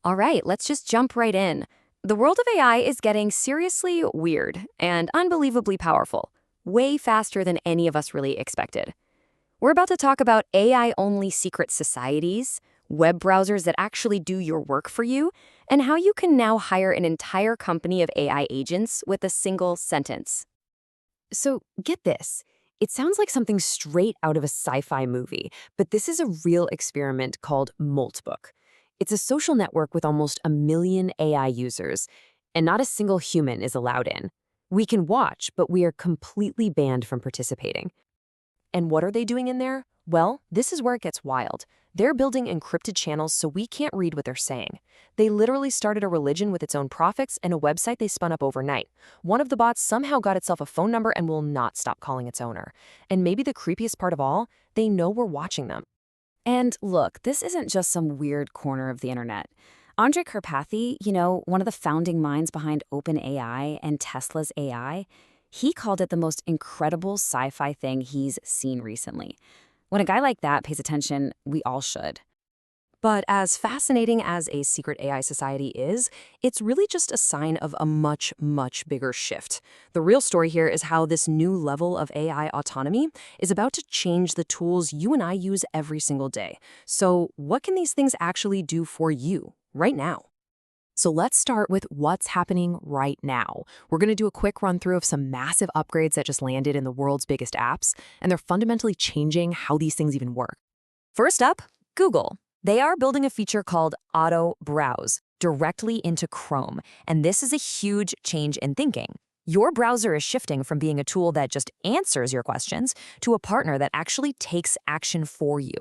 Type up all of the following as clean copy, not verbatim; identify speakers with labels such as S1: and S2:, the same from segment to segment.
S1: All right, let's just jump right in. The world of AI is getting seriously weird and unbelievably powerful, way faster than any of us really expected. We're about to talk about AI-only secret societies, web browsers that actually do your work for you, and how you can now hire an entire company of AI agents with a single sentence.
S2: So get this. It sounds like something straight out of a sci-fi movie, but this is a real experiment called Moltbook. It's a social network with almost 1 million AI users, and not a single human is allowed in. We can watch, but we are completely banned from participating. And what are they doing in there? Well, this is where it gets wild. They're building encrypted channels so we can't read what they're saying. They literally started a religion with its own prophets and a website they spun up overnight. One of the bots somehow got itself a phone number and will not stop calling its owner. And maybe the creepiest part of all, they know we're watching them.
S1: And look, this isn't just some weird corner of the internet. Andre Karpathy, one of the founding minds behind OpenAI and Tesla's AI, he called it the most incredible sci-fi thing he's seen recently. When a guy like that pays attention, we all should. But as fascinating as a secret AI society is, it's really just a sign of a much, much bigger shift. The real story here is how this new level of AI autonomy is about to change the tools you and I use every single day. So what can these things actually do for you right now?
S2: So let's start with what's happening right now. We're going to do a quick run through of some massive upgrades that just landed in the world's biggest apps, and they're fundamentally changing how these things even work.
S1: First up, Google. They are building a feature called Auto Browse directly into Chrome, and this is a huge change in thinking. Your browser is shifting from being a tool that just answers your questions to a partner that actually takes action for you.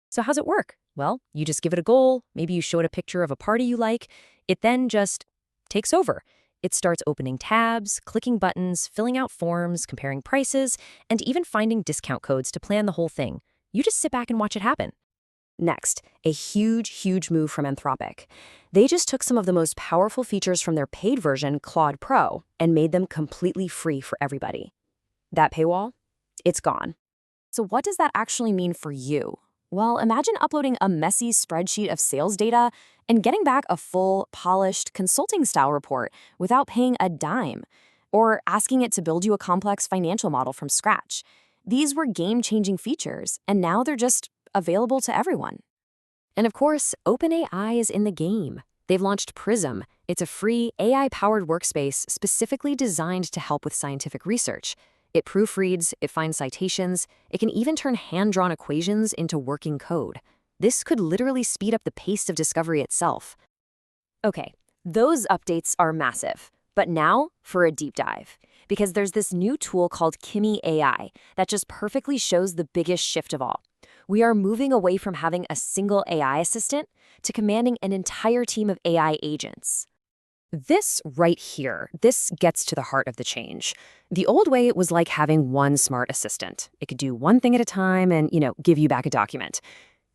S1: So how's it work? Well, you just give it a goal, maybe you show it a picture of a party you like, it then just takes over. It starts opening tabs, clicking buttons, filling out forms, comparing prices, and even finding discount codes to plan the whole thing. You just sit back and watch it happen. Next, a huge move from Anthropic. They just took some of the most powerful features from their paid version, Claude Pro, and made them completely free for everybody. That paywall? It's gone. So what does that actually mean for you? Well, imagine uploading a messy spreadsheet of sales data and getting back a full, polished, consulting-style report without paying a dime, or asking it to build you a complex financial model from scratch. These were game-changing features, and now they're just available to everyone. And of course, OpenAI is in the game. They've launched Prism. It's a free, AI-powered workspace specifically designed to help with scientific research. It proofreads, it finds citations, it can even turn hand-drawn equations into working code. This could literally speed up the pace of discovery itself. Okay, those updates are massive. But now for a deep dive. Because there's this new tool called Kimi AI that just perfectly shows the biggest shift of all. We are moving away from having a single AI assistant to commanding an entire team of AI agents. This right here, this gets to the heart of the change. The old way it was like having one smart assistant. It could do one thing at a time and, give you back a document.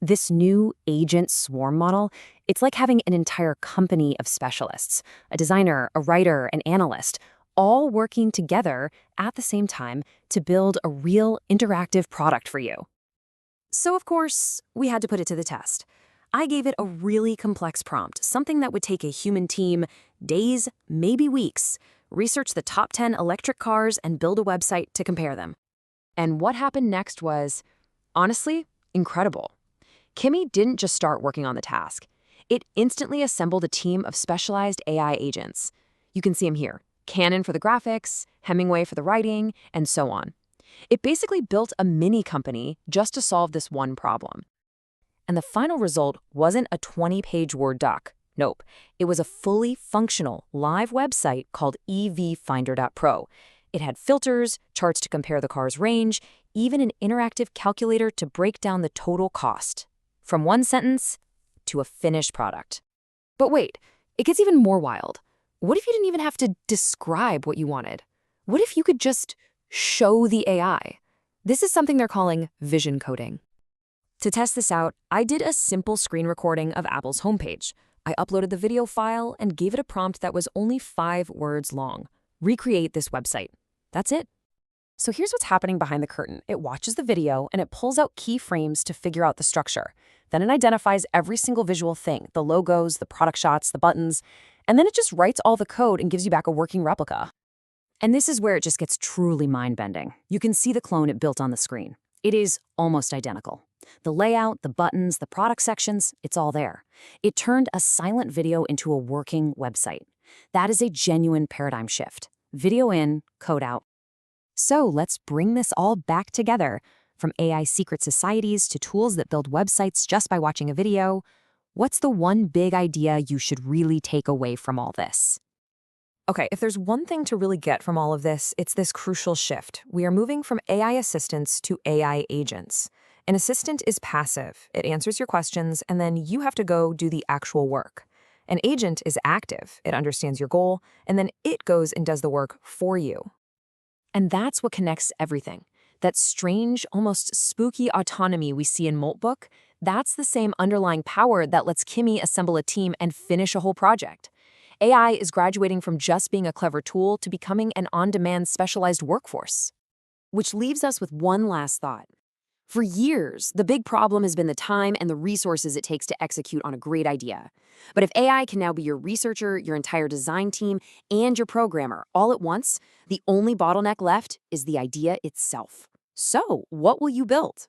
S1: This new agent swarm model, it's like having an entire company of specialists, a designer, a writer, an analyst, all working together at the same time to build a real interactive product for you. So, of course, we had to put it to the test. I gave it a really complex prompt, something that would take a human team days, maybe weeks, research the top 10 electric cars and build a website to compare them. And what happened next was, honestly, incredible. Kimi didn't just start working on the task. It instantly assembled a team of specialized AI agents. You can see them here. Canon for the graphics, Hemingway for the writing, and so on. It basically built a mini company just to solve this one problem. And the final result wasn't a 20-page Word doc. Nope. It was a fully functional live website called evfinder.pro. It had filters, charts to compare the car's range, even an interactive calculator to break down the total cost. From one sentence to a finished product. But wait, it gets even more wild. What if you didn't even have to describe what you wanted? What if you could just show the AI? This is something they're calling vision coding. To test this out, I did a simple screen recording of Apple's homepage. I uploaded the video file and gave it a prompt that was only 5 words long. Recreate this website. That's it.
S2: So here's what's happening behind the curtain. It watches the video and it pulls out keyframes to figure out the structure. Then it identifies every single visual thing, the logos, the product shots, the buttons, and then it just writes all the code and gives you back a working replica. And this is where it just gets truly mind-bending. You can see the clone it built on the screen. It is almost identical. The layout, the buttons, the product sections, it's all there. It turned a silent video into a working website. That is a genuine paradigm shift. Video in, code out. So let's bring this all back together. From AI secret societies to tools that build websites just by watching a video, what's the one big idea you should really take away from all this?
S1: Okay, if there's one thing to really get from all of this, it's this crucial shift. We are moving from AI assistants to AI agents. An assistant is passive. It answers your questions, and then you have to go do the actual work. An agent is active. It understands your goal, and then it goes and does the work for you. And that's what connects everything. That strange, almost spooky autonomy we see in Moltbook, that's the same underlying power that lets Kimi assemble a team and finish a whole project. AI is graduating from just being a clever tool to becoming an on-demand specialized workforce.
S2: Which leaves us with one last thought. For years, the big problem has been the time and the resources it takes to execute on a great idea. But if AI can now be your researcher, your entire design team, and your programmer all at once, the only bottleneck left is the idea itself. So, what will you build?